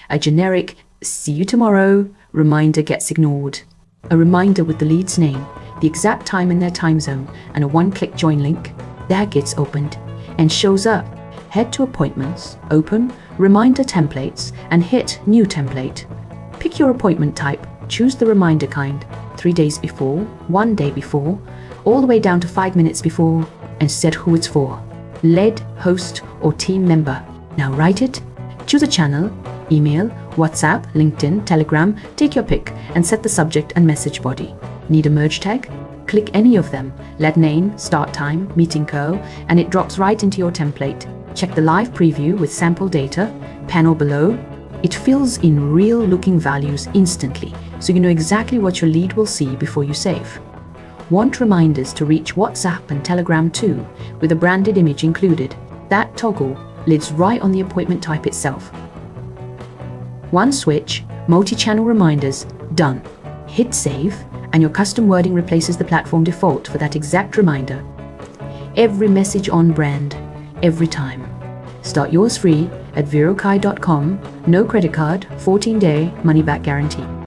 A generic "see you tomorrow" reminder gets ignored. A reminder with the lead's name, the exact time in their time zone, and a one-click join link, that gets opened and shows up. Head to Appointments, open Reminder Templates, and hit New Template. Pick your appointment type, choose the reminder kind, 3 days before, 1 day before, all the way down to 5 minutes before, and set who it's for: lead, host, or team member. Now write it, choose a channel, email, WhatsApp, LinkedIn, Telegram, take your pick, and set the subject and message body. Need a merge tag? Click any of them, let name, start time, meeting co, and it drops right into your template. Check the live preview with sample data, panel below. It fills in real looking values instantly, so you know exactly what your lead will see before you save. Want reminders to reach WhatsApp and Telegram too, with a branded image included? That toggle lives right on the appointment type itself. One switch, multi-channel reminders, done. Hit save, and your custom wording replaces the platform default for that exact reminder. Every message on brand, every time. Start yours free at vyroq.com. No credit card, 14-day money-back guarantee.